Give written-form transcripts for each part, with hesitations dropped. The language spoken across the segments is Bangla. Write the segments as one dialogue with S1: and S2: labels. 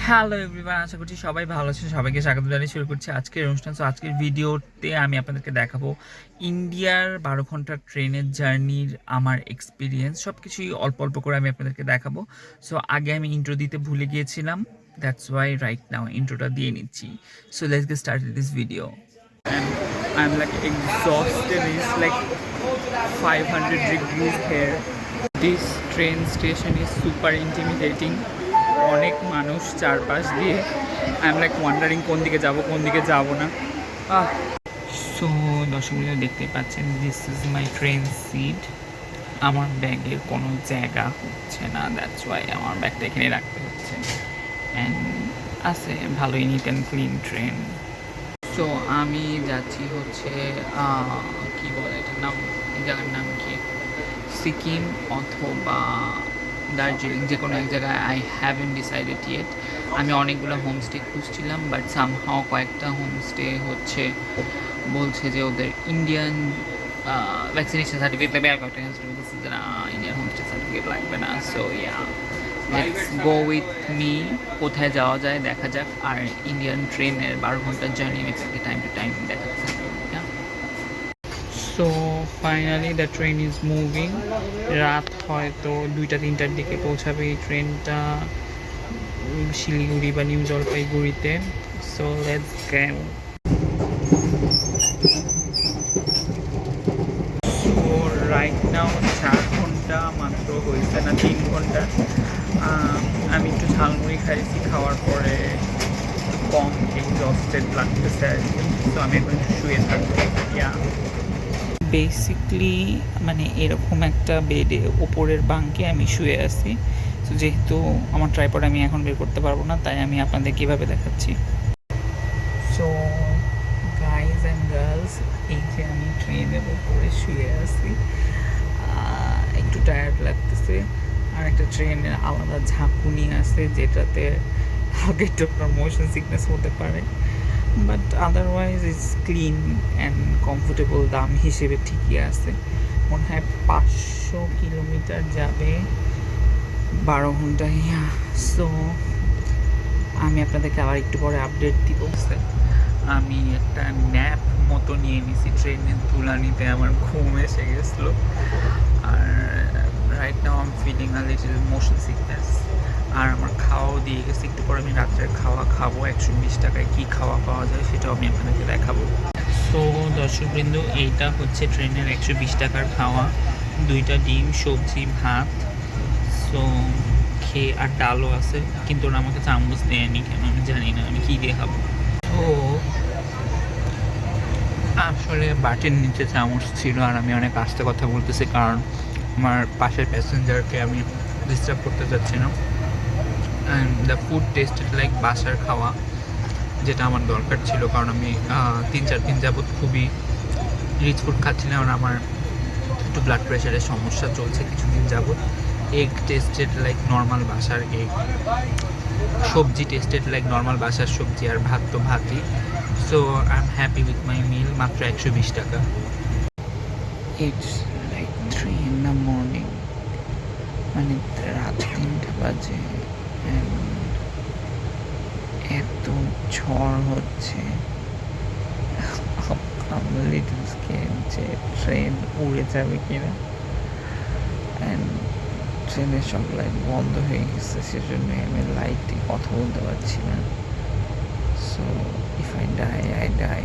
S1: হ্যালো এভরিওয়ান, আশা করছি সবাই ভালো আছেন। সবাইকে স্বাগত জানিয়ে শুরু করছি আজকের অনুষ্ঠান। সো আজকের ভিডিওতে আমি আপনাদেরকে দেখাবো ইন্ডিয়ার 12 ঘন্টার ট্রেনের জার্নির আমার এক্সপিরিয়েন্স। সব কিছুই অল্প অল্প করে আমি আপনাদেরকে দেখাবো। সো আগে আমি ইন্ট্রো দিতে ভুলে গিয়েছিলাম, দ্যাটস ওয়াই রাইট নাও ইন্ট্রোটা দিয়ে নিচ্ছি। So let's get started this video and I'm like exhausted. It's like 500 degrees here. This train station is super intimidating. অনেক মানুষ চারপাশ দিয়ে। আই এম লাইক ওয়ান্ডারিং কোন দিকে যাব না। সো দর্শক দেখতে পাচ্ছেন, this is my train seat. আমার ব্যাগের কোনো জায়গা হচ্ছে না, দ্যাটস ওয়াই আমার ব্যাগটা এখানে রাখতে হচ্ছে। অ্যান্ড আছে ভালোই neat and clean train. So আমি যাচ্ছি হচ্ছে কি বলে এটার নাম, এই জায়গার নাম কি, সিকিম অথবা দার্জিলিং, যে কোনো এক জায়গায়। I haven't decided yet. আমি অনেকগুলো হোমস্টে খুঁজছিলাম, বাট সামহাও কয়েকটা হোমস্টে হচ্ছে বলছে যে ওদের ইন্ডিয়ান ভ্যাকসিনেশন সার্টিফিকেট লাগবে, আর কয়েকটা হোমস্টে বলতেছে যে না, ইন্ডিয়ান হোমস্টে সার্টিফিকেট লাগবে না। So yeah, let's go with me. কোথায় যাওয়া যায় দেখা যাক। আর ইন্ডিয়ান ট্রেনের 12 ঘন্টার জার্নি আমি আপনাকে টাইম টু টাইম দেখাতে থাকবো। So finally the train is moving. রাত হয়তো 2টা-3টার দিকে পৌঁছাবে এই ট্রেনটা শিলিগুড়ি বা নিউ জলপাইগুড়িতে। So let's go. So right now 4 ঘন্টা মাত্র হয়েছে, না 3 ঘন্টা। আমি একটু ঝালমুড়ি খাইছি, খাওয়ার পরে কম এক্সস্টেড লাগতেছে আর কি। সো আমি এখন শুয়ে থাকবো। বেসিকলি মানে এরকম একটা বেডে ওপরের বাঙ্কে আমি শুয়ে আছি। তো যেহেতু আমার ট্রাইপড আমি এখন বের করতে পারবো না, তাই আমি আপনাদের কীভাবে দেখাচ্ছি। সো গাইজ অ্যান্ড গার্লস, এই যে আমি ট্রেনের ওপরে শুয়ে আছি, একটু টায়ার্ড লাগতেছে। আর একটা ট্রেনের আলাদা ঝাঁকুনি আছে, যেটাতে হালকা একটু আপনার মোশন সিকনেস হতে পারে, but otherwise it's clean and comfortable. দাম হিসেবে ঠিকই আছে। মনে হয় 500 কিলোমিটার যাবে 12 ঘন্টায়। সো আমি আপনাদেরকে আবার একটু পরে আপডেট দিব। আমি একটা ন্যাপ মতো নিয়ে নিছি ট্রেনের তুলানিতে, আমার ঘুম এসে গেছিলো। আর right now I am feeling a little motion sickness. আর আমার খাওয়াও দিয়ে গেছে, একটু পরে আমি রাত্রের খাওয়া খাবো। 120 টাকায় কী খাওয়া পাওয়া যায় সেটাও আমি আপনাদেরকে দেখাবো। সো দর্শকবৃন্দ, এইটা হচ্ছে ট্রেনের 120 টাকার খাওয়া। 2টা ডিম, সবজি, ভাত। সো খেয়ে, আর ডালও আছে, কিন্তু ওরা আমাকে চামচ দেয়নি কেন আমি জানি না, আমি কী দিয়ে খাবো। তো আসলে বাটির নিচে চামচ ছিল, আর আমি অনেক আস্তে কথা বলতেছি কারণ আমার পাশের প্যাসেঞ্জারকে আমি ডিস্টার্ব করতে চাচ্ছি না। And the food tasted like বাসার খাওয়া, যেটা আমার দরকার ছিল, কারণ আমি 3-4 দিন যাবৎ খুবই রিচ ফুড খাচ্ছিলাম। আর আমার একটু ব্লাড প্রেশারের সমস্যা চলছে কিছুদিন যাবৎ। এগ টেস্টেড লাইক নর্মাল বাসার এগ, সবজি টেস্টেড লাইক নর্মাল বাসার সবজি, আর ভাত তো ভাতই। So I am happy with my meal. মাত্র 120 টাকা। It's like 3 in the morning, মানে রাত 3টা বাজে। এত ঝড় হচ্ছে, আমি লিটল স্কেয়ার্ড যে ট্রেন উড়ে যাবে কিনা। অ্যান্ড ট্রেনের সব লাইট বন্ধ হয়ে গেছে, সেজন্য আমি লাইটে কথা বলতে পারছি না। সো ইফ আই ডাই,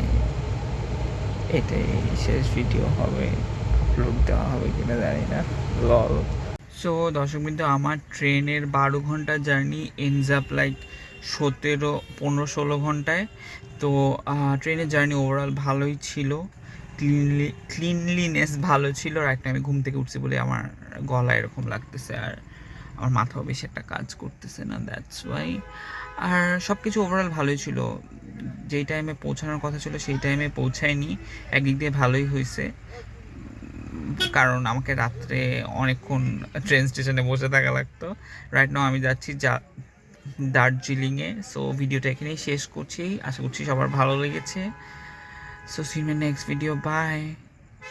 S1: এটাই শেষ ভিডিও হবে। আপলোড দেওয়া হবে কিনা জানি না, লল। সো দর্শকবৃন্দ, আমার ট্রেনের 12 ঘন্টা জার্নি এন্ডস আপ লাইক 15-16 ঘন্টায়। তো ট্রেনের জার্নি ওভারঅল ভালোই ছিল, ক্লিনলিনেস ভালো ছিল। আর একটা আমি ঘুম থেকে উঠছি বলে আমার গলা এরকম লাগতেছে, আর আমার মাথাও বেশি একটা কাজ করতেছে না, দ্যাটস ওয়াই। আর সব কিছু ওভারঅল ভালোই ছিল। যেই টাইমে পৌঁছানোর কথা ছিল সেই টাইমে পৌঁছায়নি, একদিক দিয়ে ভালোই হয়েছে, কারণ আমাকে রাত্রে অনেকক্ষণ ট্রেন স্টেশনে বসে থাকা লাগতো। রাইট নাও আমি যাচ্ছি দার্জিলিংয়ে। সো ভিডিওটা এখানেই শেষ করছি, আশা করছি সবার ভালো লেগেছে। So see you in my next video, by.